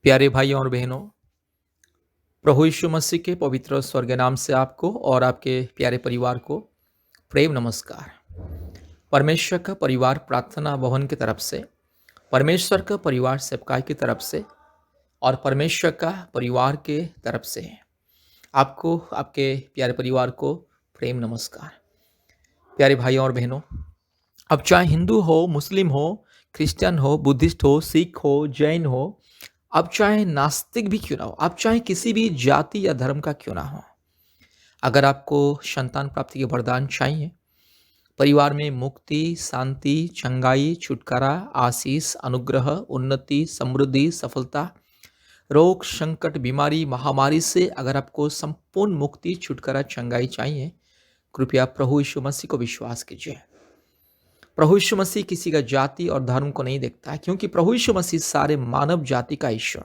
प्यारे भाइयों और बहनों, प्रभु यीशु मसीह के पवित्र स्वर्ग नाम से आपको और आपके प्यारे परिवार को प्रेम नमस्कार। परमेश्वर का परिवार प्रार्थना भवन की तरफ से, परमेश्वर का परिवार सेवकाई की तरफ से और परमेश्वर का परिवार के तरफ से है। आपको, आपके प्यारे परिवार को प्रेम नमस्कार। प्यारे भाइयों और बहनों, अब चाहे हिंदू हो, मुस्लिम हो, क्रिश्चियन हो, बुद्धिस्ट हो, सिख हो, जैन हो, अब चाहे नास्तिक भी क्यों ना हो, आप चाहे किसी भी जाति या धर्म का क्यों ना हो, अगर आपको संतान प्राप्ति के वरदान चाहिए, परिवार में मुक्ति, शांति, चंगाई, छुटकारा, आशीष, अनुग्रह, उन्नति, समृद्धि, सफलता, रोग, संकट, बीमारी, महामारी से अगर आपको संपूर्ण मुक्ति, छुटकारा, चंगाई चाहिए, कृपया प्रभु यीशु मसीह को विश्वास कीजिए। प्रभु यीशु मसीह किसी का जाति और धर्म को नहीं देखता है, क्योंकि प्रभु यीशु मसीह सारे मानव जाति का ईश्वर।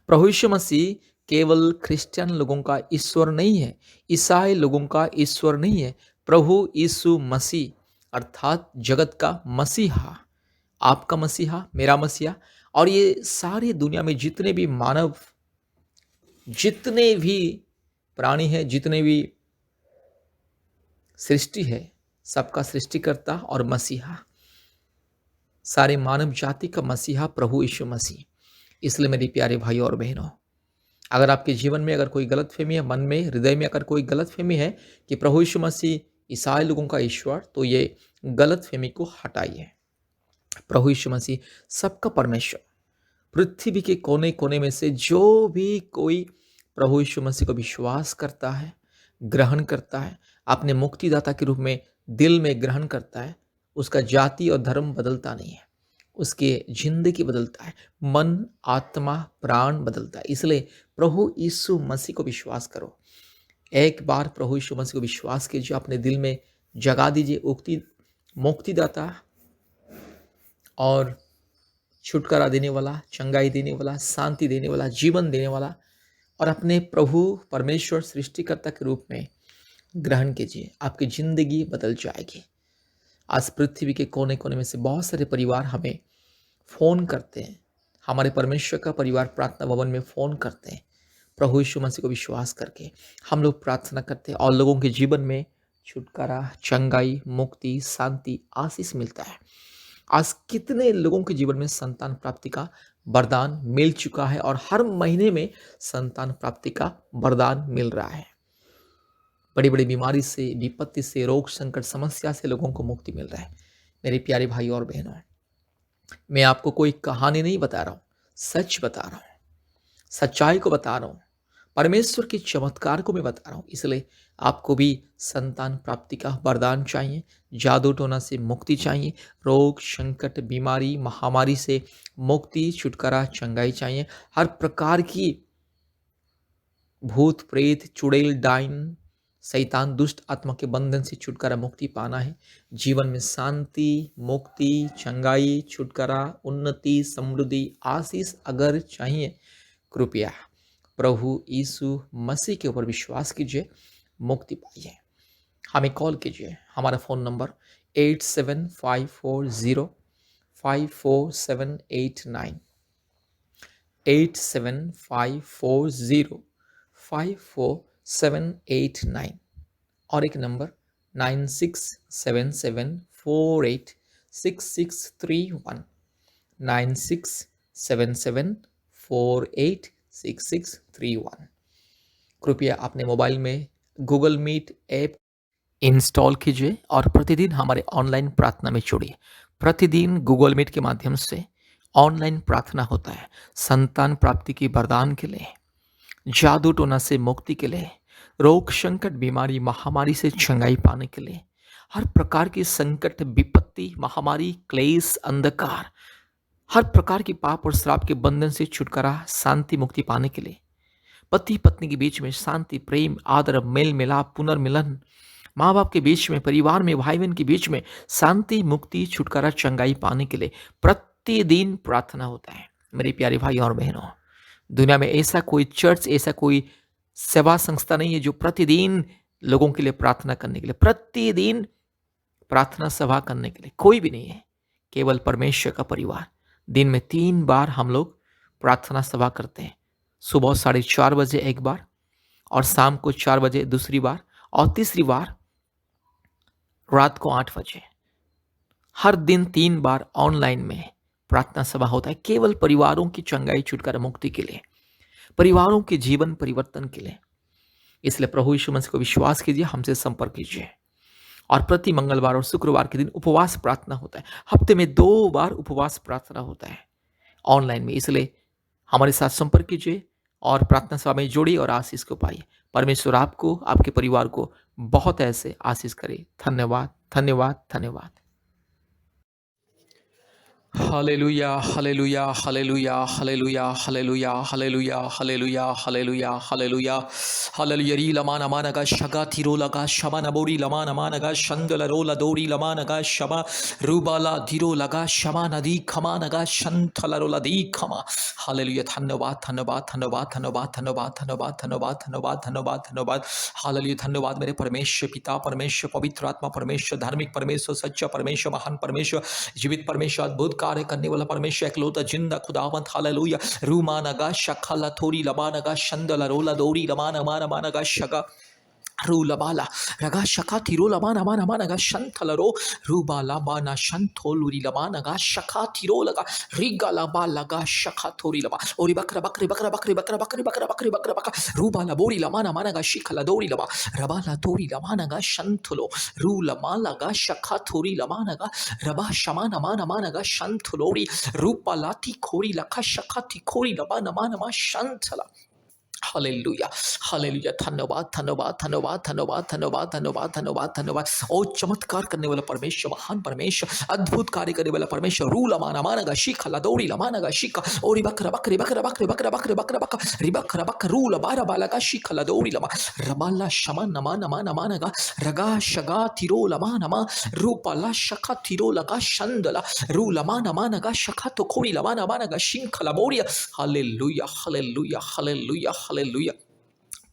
प्रभु यीशु मसीह केवल क्रिश्चियन लोगों का ईश्वर नहीं है, ईसाई लोगों का ईश्वर नहीं है। प्रभु यीशु मसीह अर्थात जगत का मसीहा, आपका मसीहा, मेरा मसीहा, और ये सारी दुनिया में जितने भी मानव, जितने भी प्राणी हैं, जितने भी सृष्टि है, सबका सृष्टिकर्ता और मसीहा, सारे मानव जाति का मसीहा प्रभु यीशु मसीह। इसलिए मेरे प्यारे भाइयों और बहनों, अगर आपके जीवन में अगर कोई गलतफहमी है, मन में, हृदय में अगर कोई गलतफहमी है कि प्रभु यीशु मसीह ईसाई लोगों का ईश्वर, तो ये गलतफहमी को हटाइए। प्रभु यीशु मसीह सबका परमेश्वर। पृथ्वी के कोने कोने में से जो भी कोई प्रभु यीशु मसीह को विश्वास करता है, ग्रहण करता है, अपने मुक्तिदाता के रूप में दिल में ग्रहण करता है, उसका जाति और धर्म बदलता नहीं है, उसकी जिंदगी बदलता है, मन, आत्मा, प्राण बदलता है। इसलिए प्रभु यीशु मसीह को विश्वास करो। एक बार प्रभु यीशु मसीह को विश्वास कीजिए, अपने दिल में जगा दीजिए। मुक्तिदाता और छुटकारा देने वाला, चंगाई देने वाला, शांति देने वाला, जीवन देने वाला, और अपने प्रभु परमेश्वर सृष्टिकर्ता के रूप में ग्रहण कीजिए। आपकी जिंदगी बदल जाएगी। आज पृथ्वी के कोने कोने में से बहुत सारे परिवार हमें फ़ोन करते हैं, हमारे परमेश्वर का परिवार प्रार्थना भवन में फ़ोन करते हैं। प्रभु यीशु मसीह को विश्वास करके हम लोग प्रार्थना करते हैं और लोगों के जीवन में छुटकारा, चंगाई, मुक्ति, शांति, आशीष मिलता है। आज कितने लोगों के जीवन में संतान प्राप्ति का वरदान मिल चुका है और हर महीने में संतान प्राप्ति का वरदान मिल रहा है। बड़ी बड़ी बीमारी से, विपत्ति से, रोग, संकट, समस्या से लोगों को मुक्ति मिल रहा है। मेरे प्यारे भाई और बहनों, मैं आपको कोई कहानी नहीं बता रहा हूँ, सच बता रहा हूँ, सच्चाई को बता रहा हूँ, परमेश्वर के चमत्कार को मैं बता रहा हूँ। इसलिए आपको भी संतान प्राप्ति का वरदान चाहिए, जादू टोना से मुक्ति चाहिए, रोग, संकट, बीमारी, महामारी से मुक्ति, छुटकारा, चंगाई चाहिए, हर प्रकार की भूत, प्रेत, चुड़ैल, डाइन, शैतान, दुष्ट आत्मा के बंधन से छुटकारा, मुक्ति पाना है। जीवन में शांति, मुक्ति, चंगाई, छुटकारा, उन्नति, समृद्धि, आशीष अगर चाहिए, कृपया प्रभु यीशु मसीह के ऊपर विश्वास कीजिए, मुक्ति पाइए। हमें कॉल कीजिए। हमारा फ़ोन नंबर 8754054789, 8754054789, और एक नंबर 9677486631, 9677486631। कृपया अपने मोबाइल में गूगल मीट ऐप इंस्टॉल कीजिए और प्रतिदिन हमारे ऑनलाइन प्रार्थना में जुड़िए। प्रतिदिन गूगल मीट के माध्यम से ऑनलाइन प्रार्थना होता है, संतान प्राप्ति की वरदान के लिए, जादू टोना से मुक्ति के लिए, रोग, संकट, बीमारी, महामारी से चंगाई पाने के लिए, हर प्रकार की संकट, विपत्ति, महामारी, क्लेश, अंधकार, हर प्रकार की पाप और श्राप के बंधन से छुटकारा, शांति, मुक्ति पाने के लिए, पति पत्नी के बीच में शांति, प्रेम, आदर, मेल मिलाप, पुनर्मिलन, माँ बाप के बीच में, परिवार में, भाई बहन के बीच में शांति, मुक्ति, छुटकारा, चंगाई पाने के लिए प्रतिदिन प्रार्थना होता है। मेरे प्यारे भाई और बहनों, दुनिया में ऐसा कोई चर्च, ऐसा कोई सेवा संस्था नहीं है जो प्रतिदिन लोगों के लिए प्रार्थना करने के लिए, प्रतिदिन प्रार्थना सभा करने के लिए कोई भी नहीं है। केवल परमेश्वर का परिवार। दिन में 3 बार हम लोग प्रार्थना सभा करते हैं। सुबह 4:30 बजे एक बार, और शाम को 4 बजे दूसरी बार, और तीसरी बार रात को 8 बजे। हर दिन 3 बार ऑनलाइन में प्रार्थना सभा होता है, केवल परिवारों की चंगाई, छुटकारा, मुक्ति के लिए, परिवारों के जीवन परिवर्तन के लिए। इसलिए प्रभु यीशु मसीह को विश्वास कीजिए, हमसे संपर्क कीजिए। और प्रति मंगलवार और शुक्रवार के दिन उपवास प्रार्थना होता है। हफ्ते में 2 बार उपवास प्रार्थना होता है ऑनलाइन में। इसलिए हमारे साथ संपर्क कीजिए और प्रार्थना सभा में जोड़िए और आशीष को पाइए। परमेश्वर आपको, आपके परिवार को बहुत ऐसे आशीष करे। धन्यवाद, धन्यवाद, धन्यवाद। Hallelujah, hallelujah, hallelujah, hallelujah, hallelujah, hallelujah, hallelujah, hallelujah, hallelujah, hallelujah. री लमान अमानगा शगा थिरो लगा शमा नबोरी लमान अमानगा शंदल रोला दोरी लमानगा शमा रूबाला धीरो लगा शमा नदी खमा नगा शंथला रोला दी खमा। हालेलुया। धन्यवाद, धन्यवाद, धन्यवाद, धन्यवाद, धन्यवाद, धन्यवाद, धन्यवाद, धन्यवाद, धन्यवाद, धन्यवाद। हालेलुया। धन्यवाद मेरे परमेश्वर पिता, परमेश्वर पवित्र आत्मा, परमेश्वर धार्मिक परमेश्वर, सच्चा परमेश्वर, महान परमेश्वर, जीवित परमेश्वर, अद्भुत कार्य करने वाला परमेश्वर, एकलौता जिंदा खुदावंत। हालेलुया। रूमानगा शखला थोरी लमानगा शंदला रोला दोरी लमान मान मानगा शगा रूलबाला रगा शका थिरो लमान अमान अमानगा शंथलरो रूबाला बाना शंथोलुरी लमानगा शका थिरो लगा रिगा लबा लगा शका थोरी लबा ओरी बकरा बकरी बकरा बकरी बकरा बकरी बकरा बकरी बकरा बकरा रूबाला बोरी लमान अमानगा शिखला दोरी लबा रबाला तोरी लमानगा शंथलो रूलमा लगा शका थोरी लमानगा रबा शमान अमान अमानगा शंथलोरी रूपालाती खोरी लखा शका थी खोरी लबा नमान अमा शंथला। Hallelujah, hallelujah. धन्यवाद, धन्यवाद, धन्यवाद, धन्यवाद, धन्यवाद, धन्यवाद, धन्यवाद, धन्यवाद। ओ चमत्कार करने वाला परमेश्वर, महान परमेश्वर, अद्भुत कार्य करने वाला परमेश्वर। रू लमाना मानगा शिखा लदौड़ी लमानगा शिखा ओरी बकरा बकरी बकरा बकरी बकरा बकरी बकरा बक रिबकरा बक रू लबारा बालगा शिखा लदौड़ी लमा रबाला शमा नमा नमा नमानगा रगा शगा थिरो लमा नमा रूपाला शखा थिरो लगा शंदला रू लमा नमानगा शखा तो खोरी लमा नमानगा शिंखला बोरिया। Hallelujah, hallelujah, hallelujah, hallelujah.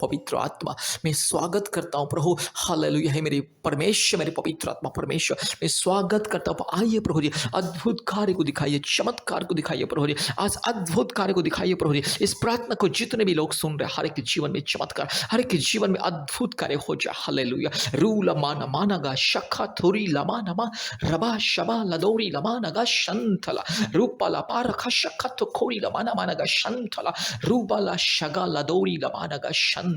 पवित्र आत्मा मैं स्वागत करता हूँ प्रभु। हालेलुया है मेरे परमेश्वर, मेरे पवित्र आत्मा परमेश्वर, मैं स्वागत करता हूँ। आइए प्रभु जी, अद्भुत कार्य को दिखाइए, चमत्कार को दिखाइए प्रभु जी, आज अद्भुत कार्य को दिखाइए प्रभु जी। इस प्रार्थना को जितने भी लोग सुन रहे, हर एक के जीवन में चमत्कार, हर एक के जीवन में अद्भुत कार्य हो जाए। हालेलुया। रू लमाना मानगा शखा थोरी लमा नमा रबा शबा लदौरी लमानगा शंथला रूपाला पारखा शखा तो खोरी लमाना मानगा शंथला रूबाला शगा लदौरी लमानगा शंथला।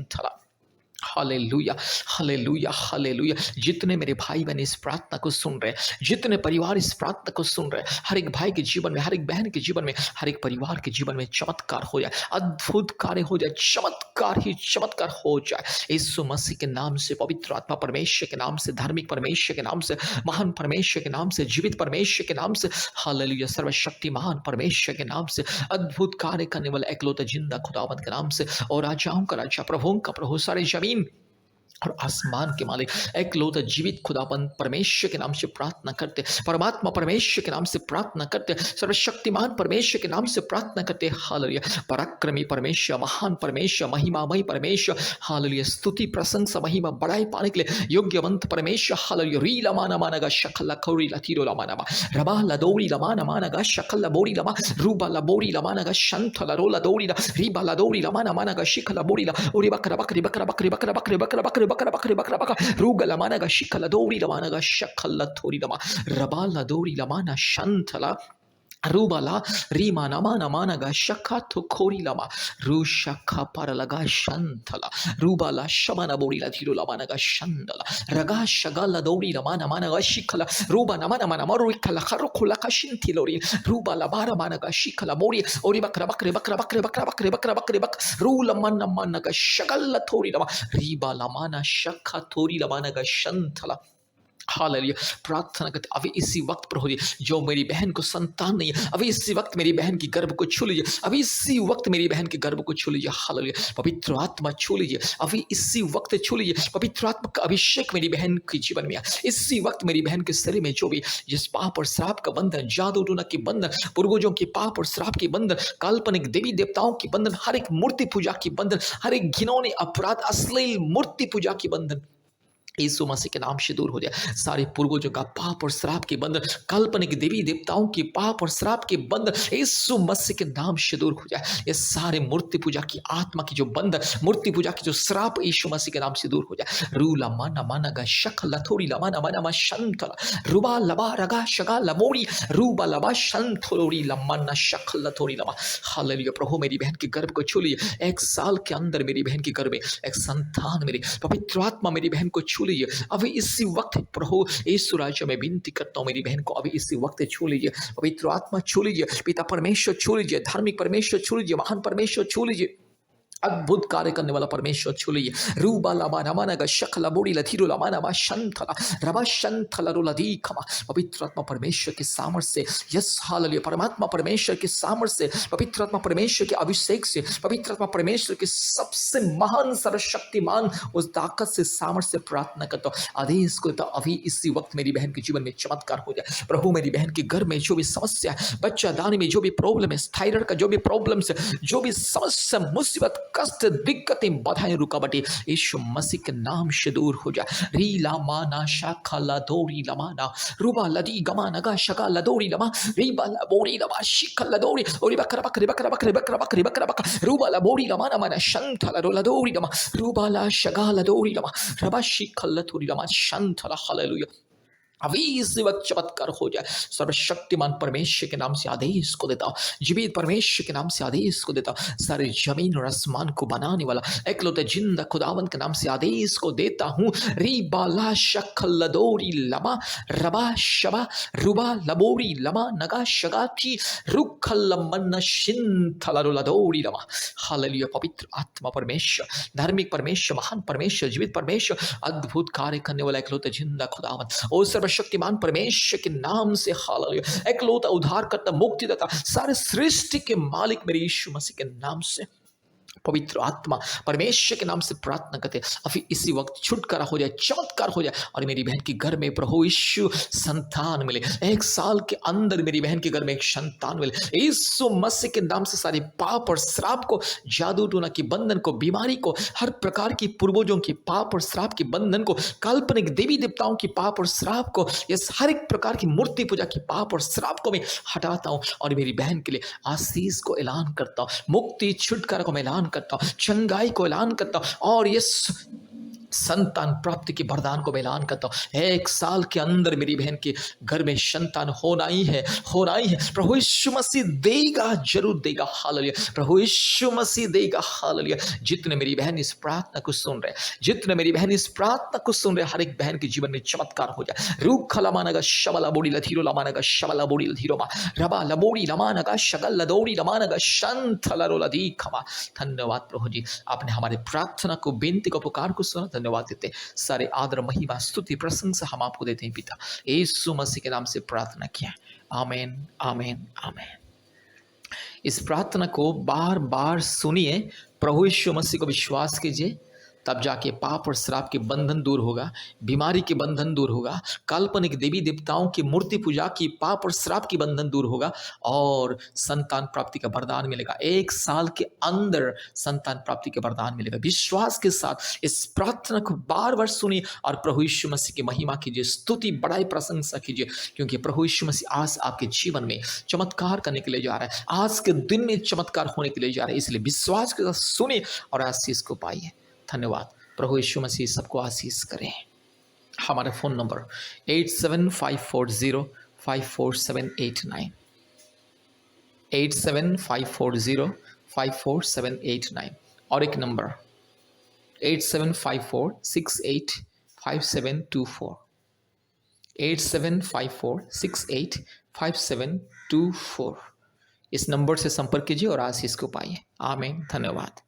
Hallelujah, hallelujah, hallelujah. जितने मेरे भाई बहन इस प्रार्थना को सुन रहे, जितने परिवार इस प्रार्थना को सुन रहे, हर एक भाई के जीवन में, हर एक बहन के जीवन में, हर एक परिवार के जीवन में चमत्कार हो जाए, अद्भुत कार्य हो जाए, चमत्कार ही चमत्कार हो जाए। यीशु मसीह के नाम से, पवित्र आत्मा परमेश्वर के नाम से, धार्मिक परमेश्वर के नाम से, महान परमेश्वर के नाम से, जीवित परमेश्वर के नाम से, हालेलुया, सर्वशक्तिमान परमेश्वर के नाम से, अद्भुत कार्य करने वाला एकलौता जिंदा खुदावंत के नाम से, और राजाओं का राजा, प्रभुओं का प्रभु, सारे जमीन और आसमान के मालिक एकलौता जीवित खुदाबंद परमेश्वर के नाम से प्रार्थना करते, परमात्मा परमेश्वर के नाम से प्रार्थना करते, सर्वशक्तिमान परमेश्वर के नाम से प्रार्थना करते। हालेलुया। पराक्रमी परमेश्वर, महान परमेश्वर, महिमामय परमेश्वर, हालेलुया, स्तुति प्रशंसा महिमा बड़ाई पाने के लिए योग्यवंत परमेश्वर। हालेलुया। री लमाना मानगा शकला खौरी लतीरो लमाना रबा लदौरी लमाना मानगा शकला बोरी लमा रूबा लबोरी लमानगा शंथला रोला दौरी रीबा लदौरी लमाना मानगा शिखला बोरी ला ओरी बकरा बकरी बकरा बकरी बकरा बकरी बकरा बकरी बकरा बकरी बकरा बकरा रूगा लमानगा शिखला दौरी लमानगा शकला थोरी लमा रबा लदौरी लमाना शंथला रूबाला रीमा नमा नमानगा शखा तो खोरी लमा रू शखा पर लगा शंथला रूबाला शमना बोरी ला धीरो लमानगा शंदला रगा शगला दौरी लमा नमानगा शिखला रूबा नमा नमा नमा रुखला खरो खुला कशिंथी लोरी रूबाला बारा मानगा शिखला बोरी ओरी बकरा बकरे बकरा बकरे बकरा बकरे बकरा बकरे बक रू लमन नमानगा शगला थोरी लमा रीबा लमाना शखा थोरी लमानगा शंथला। हालेलुया। प्रार्थना करते, अभी इसी वक्त प्रभु जी, जो मेरी बहन को संतान नहीं है, अभी इसी वक्त मेरी बहन की गर्भ को छू लीजिए, अभी इसी वक्त मेरी बहन की गर्भ को छू लीजिए। हालेलुया। पवित्र आत्मा छू लीजिए, अभी इसी वक्त छू लीजिए। पवित्र आत्मा का अभिषेक मेरी बहन के जीवन में इसी वक्त मेरी बहन के शरीर में जो भी जिस पाप और श्राप का बंधन, जादू टूना की बंधन, पूर्वजों की पाप और श्राप की बंधन, काल्पनिक देवी देवताओं की बंधन, हर एक मूर्ति पूजा की बंधन, हर एक घिनौने अपराध, अश्लील मूर्ति पूजा की बंधन, यीशु मसीह के नाम से दूर हो जाए। सारे पूर्वजों का पाप और श्राप के बंधन, काल्पनिक देवी देवताओं की पाप और श्राप के बंधन यीशु मसीह के नाम से दूर हो जाए। ये सारे मूर्ति पूजा की आत्मा की जो बंधन, मूर्ति पूजा की जो श्राप यीशु मसीह के नाम से दूर हो जाए। रूला माना माना गा शख लथोड़ी लमाना माना मा शंतला रुबा लबा रगा शगा लमोड़ी रूबा लबा शंथोड़ी लमाना शख लथोड़ी लमा। हालेलुया। प्रभु मेरी बहन के गर्भ को छू लीजिए। 1 साल के अंदर मेरी बहन के गर्भ में एक संतान, मेरी पवित्र आत्मा मेरी बहन को छू लीजिए अभी इसी वक्त। प्रभु यीशु राजा में विनती करता हूँ, मेरी बहन को अभी इसी वक्त छू लीजिए। पवित्र आत्मा छू लीजिए, पिता परमेश्वर छू लीजिए, धार्मिक परमेश्वर छू लीजिए, महान परमेश्वर छू लीजिए, अद्भुत कार्य करने वाला परमेश्वर छू लीजिए। रूबा लामा नमाना गा शखला बोड़ी लधीरो लमाना मा शंथला रबा शंथला रोलधी खमा। पवित्र आत्मा परमेश्वर के सामर्थ्य से, यस हालेलुया, परमात्मा परमेश्वर के सामर्थ्य से, पवित्र आत्मा परमेश्वर के अभिषेक से, पवित्र आत्मा परमेश्वर के सबसे महान सर्वशक्तिमान उस ताकत से, सामर्थ्य से प्रार्थना करता हूँ। आदेश को तो अभी इसी वक्त मेरी बहन के जीवन में चमत्कार हो जाए। प्रभु मेरी बहन के घर में जो भी समस्या है, बच्चा दाने में जो भी प्रॉब्लम है, थायराइड का जो भी प्रॉब्लम है, जो भी समस्या, मुसीबत, कष्ट, दिक्कतें, बाधाएं, रुकावटें यीशु मसीह के नाम से दूर हो जाए। रीला माना शाखा लदोरी लमाना रुबा लदी गमा नगा शका लदोरी लमा रीबा लबोरी लमा शिखा लदोरी ओरी बकरा बकरी बकरा बकरी बकरा बकरी बकरा बकरा रुबा लबोरी लमाना माना शंथला लदोरी लमा रुबा ला शगा लदोरी लमा रबा शिखा लदोरी लमा शंथला। हालेलुया। अभी इस वक्त चमत्कार हो जाए। सर्वशक्तिमान परमेश्वर के नाम से आदेश को देता हूँ, जीवित परमेश्वर के नाम से आदेश को देता हूँ, सारे जमीन और आसमान को बनाने वाला एकलौते जिंदा खुदावंत के नाम से आदेश को देता हूँ। रीबाला शखलदोरी लमा रबा शबा रुबा लबोरी लमा नगा शगा थी रुखलमन शिंथलदोरी लमा। हालेलुया। पवित्र आत्मा परमेश्वर, धार्मिक परमेश्वर, महान परमेश्वर, जीवित परमेश्वर, अद्भुत कार्य करने वाला एकलौते जिंदा खुदावंत, ओ शक्तिमान परमेश्वर के नाम से, हालेलुया, एकलौता उद्धारकर्ता, मुक्तिदाता, सारे सृष्टि के मालिक मेरे यीशु मसीह के नाम से, पवित्र आत्मा परमेश्वर के नाम से प्रार्थना करते अभी इसी वक्त छुटकारा हो जाए, चमत्कार हो जाए और मेरी बहन के घर में प्रभु यीशु संतान मिले। 1 साल के अंदर मेरी बहन के घर में एक संतान मिले। यीशु मसीह के नाम से सारे पाप और श्राप को, जादू टोना की बंधन को, बीमारी को, हर प्रकार की पूर्वजों की पाप और श्राप के बंधन को, काल्पनिक देवी देवताओं की पाप और श्राप को, इस हर एक प्रकार की मूर्ति पूजा की पाप और श्राप को मैं हटाता हूँ और मेरी बहन के लिए आशीष को ऐलान करता हूँ, मुक्ति छुटकारा को मैं ऐलान करता हूं, चंगाई को ऐलान करता हूं और ये संतान प्राप्ति के वरदान को मैं ऐलान करता हूं। 1 साल के अंदर मेरी बहन के घर में संतान होना ही है, होना ही है। प्रभु यीशु मसीह देगा, जरूर देगा। हालेलुया। प्रभु यीशु मसीह देगा। हालेलुया। जितने मेरी बहन इस प्रार्थना को सुन रहे, जितने मेरी बहन इस प्रार्थना को सुन रहे, हर एक बहन के जीवन में चमत्कार हो जाए। रूख लमानगा शबला बोड़ी लधीरो लमानगा शबला बोड़ी लधीरो मा रबा लबोड़ी लमानगा शगल लदोड़ी लमानगा शंथला रोलधी खमा। धन्यवाद प्रभु जी, आपने हमारे प्रार्थना को, बेनती को, पुकार को सुना। धन्यवाद देते हैं। सारे आदर, महिमा, स्तुति, प्रशंसा हम आपको देते हैं पिता। यीशु मसीह के नाम से प्रार्थना किया। आमीन, आमीन, आमीन। इस प्रार्थना को बार बार सुनिए, प्रभु यीशु मसीह को विश्वास कीजिए, तब जाके पाप और श्राप के बंधन दूर होगा, बीमारी के बंधन दूर होगा, काल्पनिक देवी देवताओं की मूर्ति पूजा की पाप और श्राप की बंधन दूर होगा और संतान प्राप्ति का वरदान मिलेगा। 1 साल के अंदर संतान प्राप्ति का वरदान मिलेगा। विश्वास के साथ इस प्रार्थना को बार बार सुनिए और प्रभु यीशु मसीह की महिमा कीजिए, स्तुति, बड़ाई, प्रशंसा कीजिए, क्योंकि प्रभु यीशु मसीह आज आपके जीवन में चमत्कार करने के लिए जा रहा है। आज के दिन में चमत्कार होने के लिए जा रहा है, इसलिए विश्वास के साथ सुनिए और आशीष को पाइए। धन्यवाद। प्रभु यीशु मसीह सबको आशीष करें। हमारा फ़ोन नंबर 8754054789, 8754054789 और एक नंबर 8754685724, 8754685724। इस नंबर से संपर्क कीजिए और आशीष को पाइए। आमीन। धन्यवाद।